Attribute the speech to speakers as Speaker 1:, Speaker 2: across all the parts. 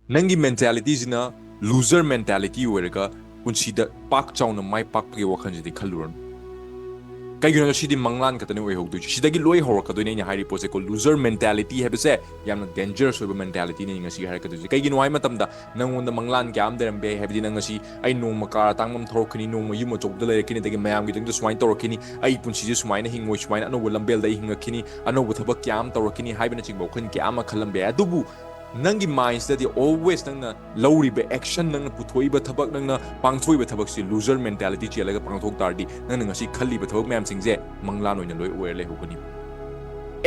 Speaker 1: Nangi mentality zina loser mentality weraga punsida pak chawna mai pak pagi wakhanjidi khaluran. Kaigino shidi manglan katane oi hogdu shidagi loi horakadoi ne hairi pose ko loser mentality habese yamna dangerous oba mentality ne ngasi harakadu kaigino ai matamda nangonda manglan kyam derambe habdi nangasi ai nongma kara tangmam thorokini nongma yuma chokda lerekini dagi mayam gi dangda sumain torokini ai punsi je sumaina hingoi sumaina anobo lambel dai hingakini anobo thabak kyam torokini haibana chingbo khin kyam khalambe adubu Nangi minds that always nangna lowribe action nangna puthoiba thabak nangna pangthoiba thabak si loser mentality chelaga pangthok tardi nangna ngasi khalliba thabak mayam singje manglan oina loi oer le hukani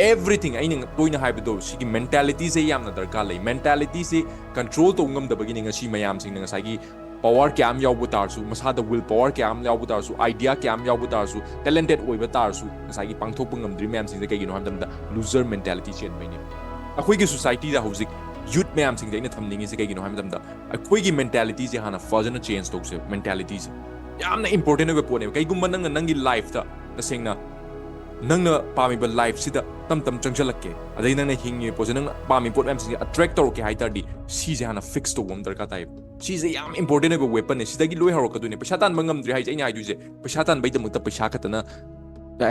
Speaker 1: everything aina toina haibado sigi mentality se yamna darka lei mentality se control to ngam dabagi ngasi mayam sing ngasa gi power kyam yawbu tarsu masada will power kyam yawbu tarsu idea kyam yawbu tarsu talented oiba tarsu ngasa gi pangthok ngamdri mayam singje kaigino hamdamda loser mentality chen baini akhoi gi society da hauzik youth mayam sing daina thamningi se kaigino hamdamda akhoi gi mentality je hana fazana change tokse mentality se yamna important oiba pone kaigumba nangi life ta tasengna nangna pamiba life sida tam changjalake adai nangna hingi pose nangna pami pot mayam sing attract torke haitardi si je hana fix to wam darka tai si je yam important oiba weapon ne sidagi loi harokadune paisa tan bangamdri hai aina haiduje paisa tan bai damukta paisa katana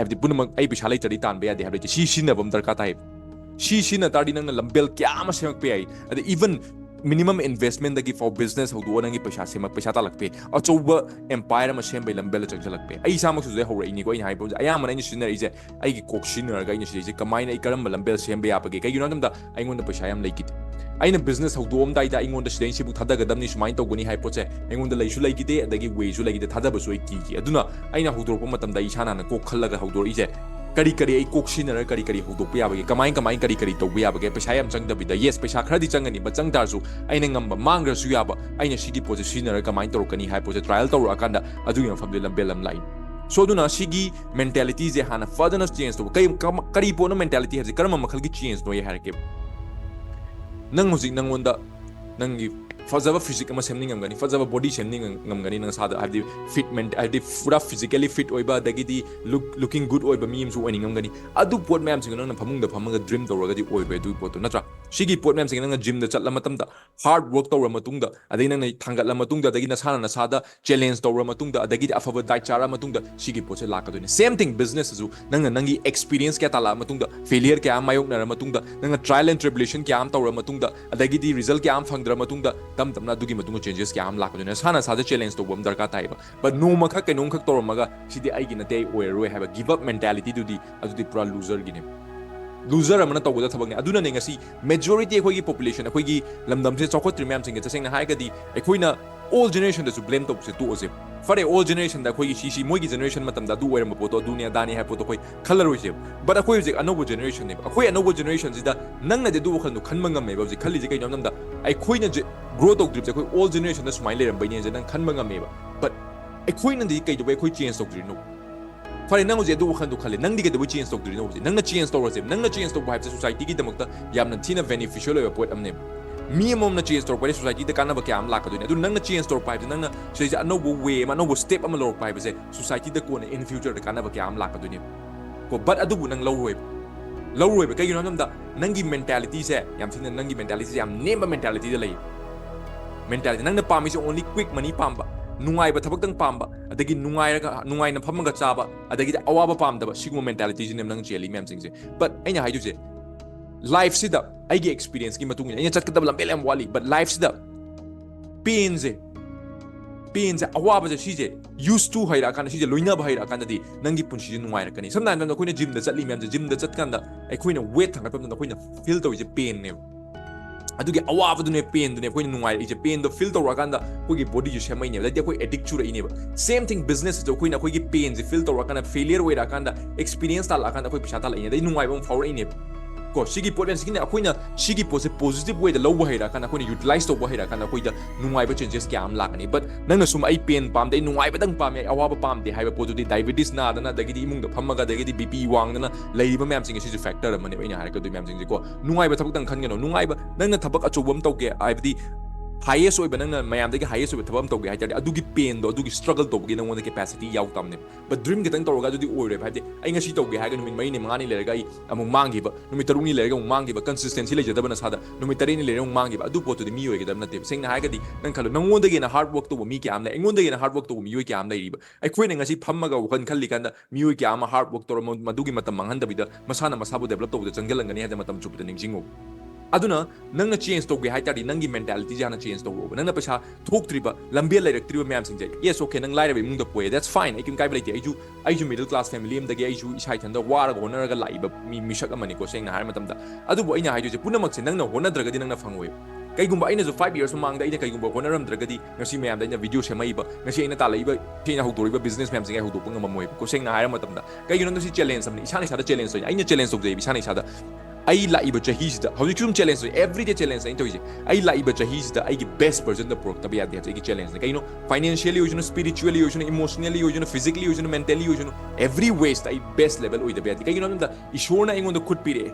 Speaker 1: habdi punamak ai paisa lai tari tan ba yade habdi si sinna bam darka tai si na tardi nang lambel kya ma semak pe ai ade even minimum investment dagi for business ho do nangi paisa semak paisa ta lakpe achoba empire ma sem be lambel changjalak pe ai samak su je ho rai ni ko ai hai bo aya ma ni sinner ije ai gi kok sinner ga ni je kamai na ikaram lambel sem be apage kai ginam da ai ngon da paisa yam laikit aina business ho do om dai da ai ngon da sidai sibu thada ga damni sumain to goni hai poche ai ngon da laisu laikite adagi way su laikite thada ba su ai ki aduna aina ho do ko matam da isana na ko khallaga ho do ije kari ai koksinara kari hodok yabage kamai kari to yabage paisa yam changdabida yes paisa khradi changani ba changdarsu aina ngamba mangrasu yaba aina sigi positionera kamai torokani hai pose trial tawra kanda adu yam family lambelam line so duna sigi mentality je hana further change to kari pono mentality haji karma makhal gi change no ye harke nang hojik nangonda nangi fazaba physical ama semning ngamgani fazaba body semning ngamgani nang sada habdi fitment habdi pura physically fit oiba dagidi looking good oiba memes u ani ngamgani adu pot mayam sing nang phamung da phamaga dream tawragadi oiba du pot natra sigi pot mayam sing nang gym da chatla matamda hard work tawra matungda adai nang thangatla matungda dagi na sada challenge tawra matungda dagi afaba diet chara matungda sigi pot se lakadone same thing business zu nangi experience kya tala matungda failure kya mayok na matungda nang trial and tribulation kya am tawra matungda dagi result kya am phangdra matungda tamna dugi matunga changes kya am lakadone sana sada challenge to bom darka taiba but no makha kai nong khak tormaga sidi ai gi nate oiroi have a give up mentality dudi pura loser gine loser amana tawda thabang aduna ne ngasi majority ekhoi gi population ekhoi gi lamdam se chokot triam sing ge seng na hai ga di ekhoina all generation da su blame to se to ose fare all generation da khoi gi si moi gi generation matam da du oiram poto dunia dani hai poto khoi khallaroi se but akhoi je anobo generation ne akhoi anobo generation sida nang na de du khal nu khanma ngam me ba je khalli je kai nam da ai khoi na je grow to grip je khoi all generation da smile leram bai ne je nang khanma ngam me ba but ai khoi na di kai do bai khoi change to grino fare nang je du khan du khale nang di ge do change to grino nang na change to rose nang na change to vibe society gi damakta yamna thina beneficial oiba pot amne mi amom na change store pare society da kana ba kya am la ka do ne du nang na change store pipe nang na sei ja no bo way ma no bo step am lo pipe se society da ko ne in future da kana ba kya am la ka do ne ko but adu bu nang low way ba kai you know da nangi mentality se yam thina nangi mentality yam nemba mentality da lai mentality nang na pami se only quick money pamba nungai ba thabak dang pamba adagi nungai na phamaga chaba adagi awaba pamda ba sigmo mentality je nem nang jeli mem sing se but aina haidu je life sida aigi experience ki matung ina chatkadab lambel am wali but life sida pain je awaba je sije used to haira kan sije loina ba haira kan di nangi punchi je nungai ra kani samna nan koina gym da chatli mem je gym da chat kan da ai koina weight thang pam da koina feel to je pain ne adugi awaba du ne pain du ne koina nungai je pain do feel to ra kan da kogi body je semai ne da koi addict chu ra ine ba same thing business jo koina kogi pain je feel to ra kan failure way ra kan da experience ta la kan da koi pisa ta la ine dai nungai bam for ine ko sigi pot sigi ne akoina sigi pose positive way da low haira kana akoina utilize to haira kana akoida nungai ba changes kya am lakani but nangna sum ai pain pam dai nungai ba dang pam ai awaba pam de haiba podu di diabetes na dana dagi di imung da phamaga dagi di bp wang dana leiba mem sing si factor amane ina har ka du mem sing ko nungai ba thabak dang khan ngeno nungai ba nangna thabak achobam tawke ai di highest oiba nang mayamdagi highest oiba thabam tawge haitari adugi pain do adugi struggle tawge nang wonda capacity yaw tamne but dream kitang tawga adudi oire bhaide ai ngasi tawge haga numit mai ne mangani lerega ai amung mangi ba numit taruni lerega amung mangi ba consistency le jadaba na sada numit tarini lerega amung mangi ba adu potu de mi oige dam na te sengna haga di nang khalo nang wonda ge na hard work to mi ki amna engonda ge na hard work to mi oi ki amna riba ai khoi ne ngasi phammaga wakhan khalli kanda mi oi ki ama hard work to madugi matam manghan dabida masana masabu develop to de jangalangani hada matam chupda ningjingo aduna nangna change tawge haitari nangi mentality jana change tawro nangna pesa thoktriba lambial directriba myam singjai yes okay nang laira be mungda poe that's fine I can kai blai aiju middle class family amdagi aiju isai thanda wara ga honaraga laiba mi misak amani ko sengna har matamda adubo aina haiju je punamak se nangna honadragadi nangna fangoi kaigumba aina jo 5 years mangda aina kaigumba honaramdragadi ngasi mayam da aina video semaiba ngasi aina talaiba thina hudoriba business myam singai hudopung amamoi ko sengna har matamda kaigino nasi challenge amni isani sada challenge aina challenge tawjai isani sada ai laiba chahis da hauji chum challenge every day challenge ai toije ai laiba chahis da ai gi best version da product tabi ade ai gi challenge kai no financially yojuna spiritually yojuna emotionally yojuna physically yojuna mentally yojuna every ways ai best level oi da bi ade kai no da ishona ingon da khut pire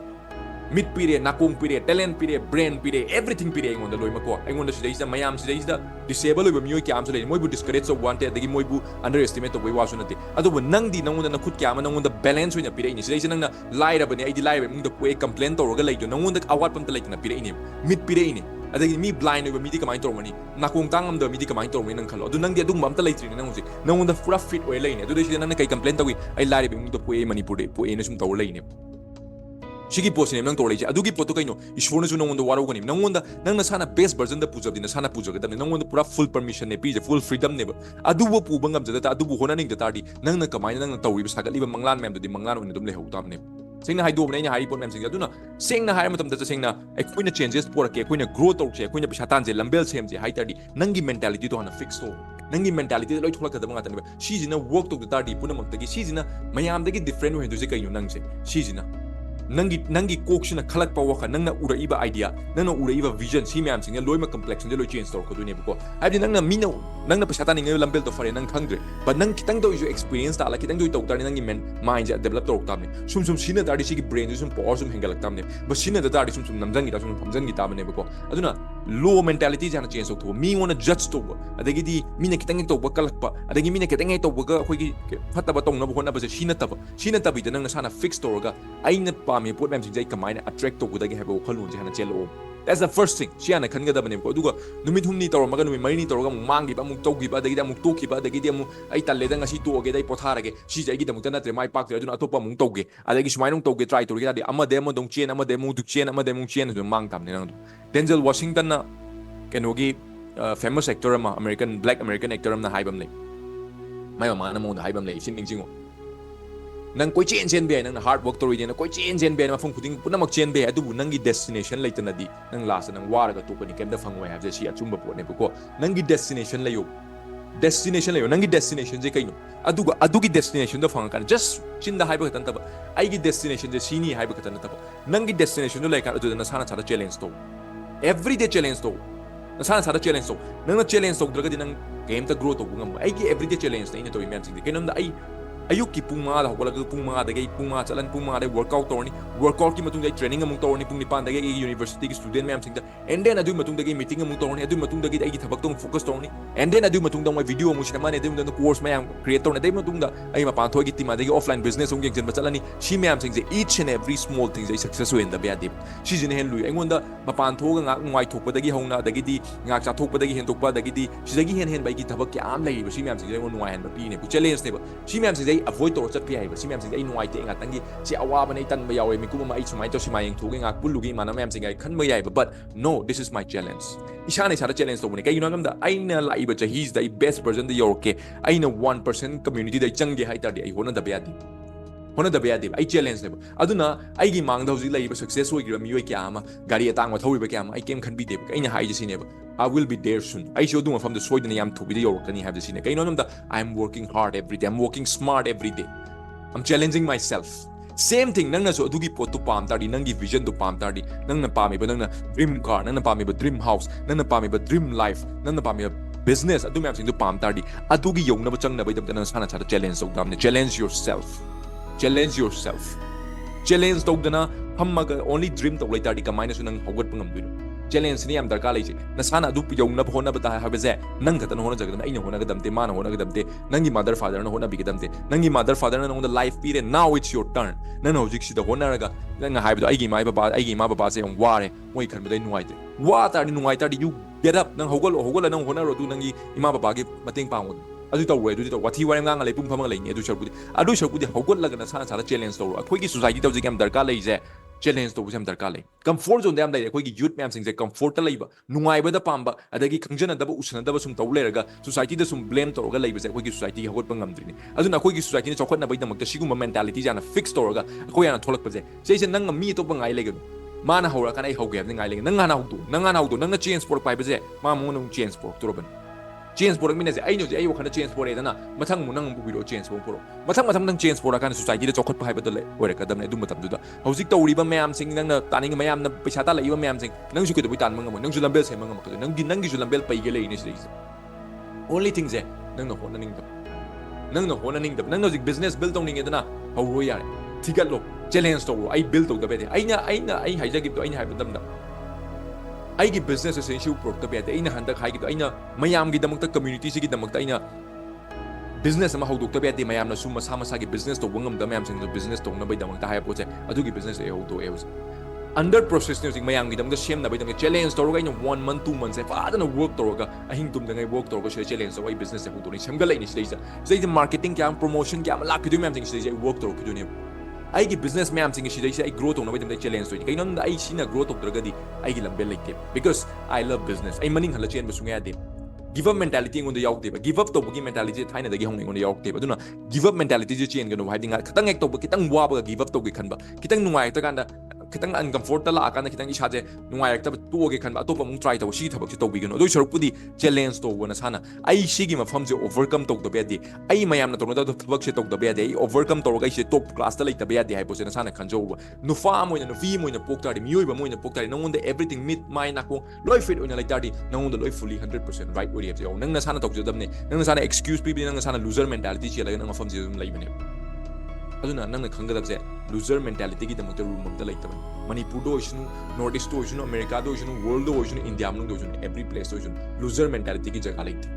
Speaker 1: mid pire nakong pire talent pire brain pire everything pire ingon da loima ko ingon da sidai da mayam sidai da disable oi mioi kyam so le moi bu discourage so wanted da gi moi bu underestimate to wai wasu na te adu bu nang di nang na khut kyam nang da balance oi na pire ni sidai nang na laira bani ai di laira mung da ko complain to roga lai do nang da awat pam ta lai na pire ni mid pire ni adagi mi blind oi mi di kamai to mani nakong tangam da mi di kamai to mani nang khalo adu nang di adu mam ta lai tri nang usi nang da pura fit oi lai ni adu de sidai nang kai complain to wi ai laira be mung da ko manipur de po na sum to lai ni shigi posine nang torleje adugi poto kaino ishwona ju nangond waro gani nangond nang na sana best version da puja dina sana puja ga nangond pura full permission ne pije full freedom ne adu bo pu bangam jada adu bo hona ning da tardi nang na kamai nang na tawri sagal iba manglan mem da manglan on dum le hautam ne singna haido bne nya hari pot mem sing aduna singna hai matam da singna ai kuina changes por ke kuina growth out che kuina pishatan je lambel sem je hai tardi nangi mentality to hana fix to nangi mentality loi thulak da manga tan ba shi jina work to da tardi puna mak tagi shi jina mayam dagi different way do je kaino nang se shi jina nangi koksina khalak pa waka nangna uraiba idea nangna uraiba vision si myam singa loima complexion de loi change tor ko dune ko abi nangna mina nangna pasata ni ngai lambel to fare nang khangre but nang kitang do isu experience ta la kitang do tok tar nangi men mind ja develop tor tam ne sum sina dar si ki brain sum power sum hengalak tam ne but sina da dar sum namjang gi ta sum phamjang gi ta ne ko aduna low mentality jana change tok mi wona judge to adagi di mina kitang to ba kalak pa adagi mina kitang to ba ga khoi gi phatta ba tong na ba hona ba sina ta bi da nangna sana fix tor ga aina me put mem singjai kamai attract to gudagi habo khalun je hana chelo that's the first thing chiana khanga da bane ko duga numit humni tor maga numit maini tor ga mangi ba muk togi ba dagi da muk toki ba dagi da mu ai talle da ngasi to ge dai pothara ge si jai gi da muk na tre mai pak aduna atopa muk toge adagi smai nung toge try to ge da ama de mo dong chen ama de mu du chen ama de mu chen du mang tam ne nang Denzel Washington na kenogi famous actor ama black American actor am na haibam le mai ma na mo da haibam le sin ningjingo nang koi chen be nang hard work to ri na koi chen be ma phung khuding punamak chen be adu nangi destination laitana di nang last nang war ga to pani kem da phangwai ha je si achumba po ne ko nangi destination layo nangi destination je kaino adugi destination da phang kan just chin da haiba tan ta ba ai gi destination je sini haiba tan ta ba nangi destination no like adu na sana chara challenge to everyday challenge to na sana chara challenge to nang na challenge to draga di nang game ta grow to bungam ai gi everyday challenge na ina to imam sing kaino da ai ayuk ki pung ma da hola pung ma da gai pung ma chalan pung ma da workout torni workout ki matung dai training amung torni pung ni pan da gai university ki student ma'am sing da and then adu matung da gai meeting amung torni adu matung da gai ai thabak tong focus torni and then adu matung da my video mu shina mane adu da course ma'am creator na dai matung da ai ma pan thoi ki tima da gai offline business ong gen chalani shi ma'am sing each and every small things ai success in da ba dip shi jin hen lui ai ngon da ma pan tho ga ngak ngwai thok pa da gai hongna da gai di ngak cha thok pa da gai hen tok pa da gai di shi da gai hen bai ki thabak ki am lai ba shi ma'am sing ngon ngwai hen ba pi ne bu challenge ne ba shi ma'am sing avoid to chat pi ai ba si ma'am sing ai nuai te nga tangi si awa ba nei tan ba yawe mi kuma ai sumai to si mai thu ge nga pulu gi mana ma'am sing ai khan ba yai ba but no this is my challenge isha ne sara challenge to ne kai you know ngam da ai na lai ba cha he's the best version the yorke ai na 1% community dai change hai ta di ai hona da ba yadi hona da ba yadi ai challenge ne ba aduna ai gi mang da hoji lai ba success oi gi mi oi kya ama gari atang ma thoi ba kya ama ai kem khan bi de ai na hai ji si ne ba I will be there soon. I should do from the soil and I am to be the york and you have the scene. I am working hard every day. I'm working smart every day. I'm challenging myself. Same thing. Nang na so adugi pot to pam tardi, nangi vision to pam tardi, nang na pami ba nang na dream car, nang na pami ba dream house, nang na pami ba dream life, nang na pami ba business. Adu ma'am sing to pam tardi. Adugi yong na ba chang na ba idam nang sana chara challenge so damne. Challenge yourself. Challenge yourself. Challenge to dana hammaga only dream to lai tardi kamai na so nang hawat pangam duino. challenge ni yam darkar leise nasana adu yongna hona bata habese nang khatan hona jagadam aina hona gadamte mana hona gadamte nangi mother father na hona bigadamte nangi mother father na the life period now it's your turn nang hojik sida hona raga nang haibdo aigi mai baba se yong ware moi khan badai nuai wa ta ni nuai ta you get up nang hogol nang hona ro du nangi ima baba gi mateng pangod adu tawre adu to wathi ware ngang lai pum phama lai ni adu shakudi hogol laga na sana challenge to akhoi gi society to jigam darkar leise challenge to busam darkar lei comfort zone dam dai akhoi gi youth ma'am sing se comfort ta leiba nungai ba da pamba adagi khangjana da ba usana da ba sum taw leraga society da sum blame to ga leiba se akhoi gi society gi hot pangam drini aduna akhoi gi society ni chokhat na bai damak ta siguma mentality jana fix to ga akhoi ana tholak pa je se nang mi to ba ngai leganu mana hora kan ai hoge ngai leng nang ana haudu nang change sport pai ba je ma mo nung change sport to roban change sport mina se ai no je ai wakhana change sport edana mathang mu nang bu biro change sport poro mathang nang change sport kan society da chokhat pa hai ba da le ore ka dam ne dum matam du da hojik tawri ba mayam sing nang na taning mayam na paisa ta lai ba mayam sing nang su ke da bi tan mangam nang su lambel se mangam ka nang gi su lambel pai ge le ni se only thing je nang na hona ning da nang hojik business build owning edana how ro yare thigal lo challenge to ai build to da be ai haija gi to ai hai ba dam da ai gi business essential product ta be da ina handak hai gi to aina mayam gi damak ta community si gi damak ta aina business ama hodok ta be da mayam na su masa gi business to wangam da mayam sing da business to na bai damak ta hai po che adu gi business e hodo e under process ne sing mayam gi damak shem na bai damak challenge to ro ga ina 1 month 2 months e fa da na work to ro ga ahing tum da ngai work to ro ga challenge so ai business e hodo ni sem ga lai ni sei marketing kya promotion kya la ki du mayam sing sei work to ro ki du ni ai gi business mayam sing si ai grow to na bai damak challenge to kai non ai sina grow to dra ga di ai gi lambe like because I love business ai maning hala chen ba sunga de give up mentality ngon da yauk de ba give up to gi mentality thaina da gi hong ngon da yauk de ba duna give up mentality je chen ga no hai dinga khatang ek to ba kitang wa ba give up to gi khan ba kitang nuai ta kan da kitang uncomfort ta la kan da kitang isa je nuai ta to ge khan ba to ba mung try to si thabak si to bi ga no do shoruk pudi challenge to wona sana ai si gi ma pham je overcome to da be de ai mayam na to da thabak se to da be de overcome to ga se top class ta lai ta be de hai po se na sana khan jo nu fa mo na vi mo na pok ta ri mioi ba mo na pok ta ri nong da everything meet my na ko loi fit ona lai ta ri nong da loi fully 100% right ori je nang na sana to je dam ne nang na sana excuse pi nang na sana loser mentality che la nang pham je lai ba ne aduna nang na khang ga da je loser mentality gi da mo ta room da lai ta manipur do isnu north east do isnu america do isnu world do isnu india am do isnu every place do isnu loser mentality gi jaga lai ti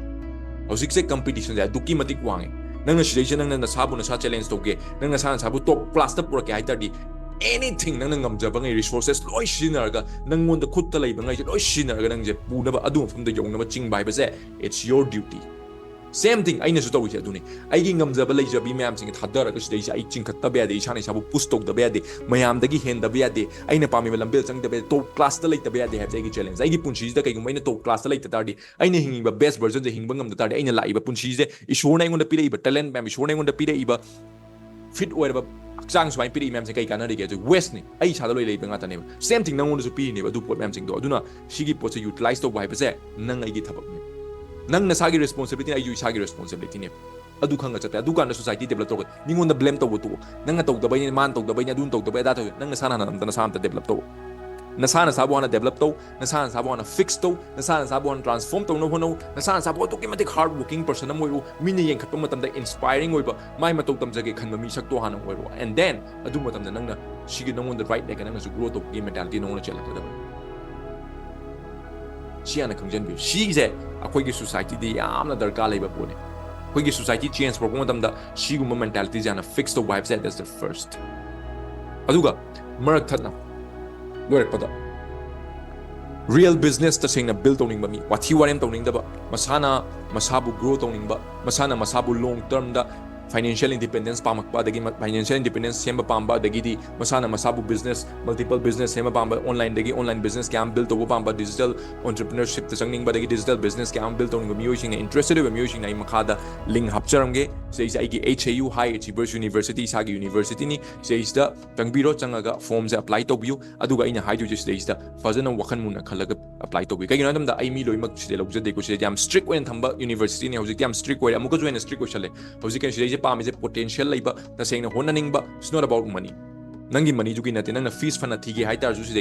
Speaker 1: hojik se competition ja duki matik wang nang na situation nang na sabu na sa challenge to ge nang na sa sabu top class ta pura ke ai ta di anything nang ngam jaba ngai resources loi sinar ga nang mon da khut ta lai ba ngai loi sinar ga nang je pu na ba adu phum da yong na ba ching bai ba se it's your duty same thing aina su tawi aduni ai gi ngam jaba lai jabi mayam sing thadar ga sidai ai ching khatta ba de ishane sabu push tok da ba de mayam da gi hen da ba de aina pami lambel chang da ba top class ta lai ta ba de have ai gi challenge ai gi punchi da kai gum aina top class ta lai ta tar di aina hingi ba best version je hingba ngam da tar di aina lai ba punchi je ishur na ngon da pire ba talent ma'am ishur na ngon da pire ba fit oir ba chang swai pire ma'am se kai kana de ge west ni ai cha da loi lai ba nga ta ne same thing nang ngon da su pi ni ba du pot ma'am sing do aduna shigi pot se utilize to ba ba se nang ai gi thabak ni nang na sagi responsibility ai yu sagi responsibility ne adu khanga chata adu kan society develop to ningon da blame to to nang to da bai man to da bai adun to da bai da to nang na sana na sam ta develop to na sana sabu ana develop to na sana sabu ana fix to na sana sabu ana transform to no hono na sana sabu to kimatik hard working person am oiru mini yeng khatpa matam da inspiring oiba mai matou tam jage khanma mi sak to hana oiru and then adu matam da nang na shigi nang on the right like nang na grow to game mentality nang na chela to da chiana khangjan bi shi je akhoi gi society de yamna darkar laiba pone akhoi gi society change program tam da shi gum mentality jana fix the vibes that's the first aduga marak thatna lorak pada real business ta sing na build owning ba mi wathi warem towning da ba masana masabu grow towning ba masana masabu long term da financial independence pamak pa dagi financial independence semba pamba dagi di masana masabu business multiple business semba pamba online business kam build to pamba digital entrepreneurship ta sangning ba dagi digital business kam build to mi using interested ba mi using na makada link hapcharamge sei sai gi HAU High Achievers University sagi university ni sei sta tangbiro changaga forms apply to biu aduga ina haidu just sei sta fazana wakhan mun khalaga apply to bi kai na dam da ai mi loimak sile logje de ko sile jam strict when thamba university ni hojik jam strict way amuka join strict ko chale hojik kan sile pam is a potential laiba ta saying honaning ba it's not about money nangi money ju ki nate nang fees fana thige hai tar ju si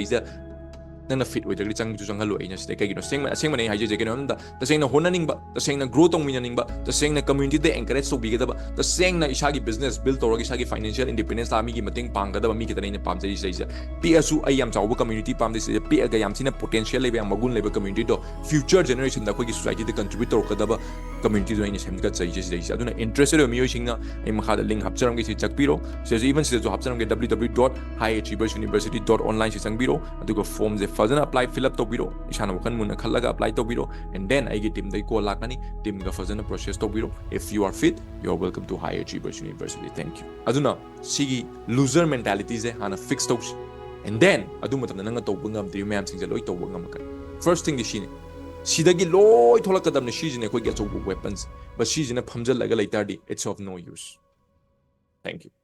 Speaker 1: nang na fit oidagri chang halu aina sida kaigino seng mane haije je keno amda taseng na hona ningba taseng na grow tong mina ningba taseng na community de encourage to bigada taseng na isagi business build tawagi isagi financial independence la mi gi mating pangada mi kitana ina pamjai seisa pi asu ai yam chawba community pamde se pi aga yam sina potential lebe yam magun lebe community do future generation da khoi society de contribute to kadaba community do ina semga chai je seisa aduna interested mi yoisingna ai makha da link hapcharam gi si chakpiro se even se jo hapcharam ge www.highachieversuniversity.online si changbiro adugo form je fazana apply fill up to biro ishana wakan mun khalaga apply to biro and then I get team dai ko lakani team ga fazana process to biro if you are fit you are welcome to High Achievers University. Thank you. Aduna sigi loser mentality je hana fix to and then adu matam nang to bungam dri mayam sing je loi to bungam ka first thing di shine sidagi loi tholakadam ne shijine koi ga weapons but shijine phamjal laga laitardi it's of no use. Thank you.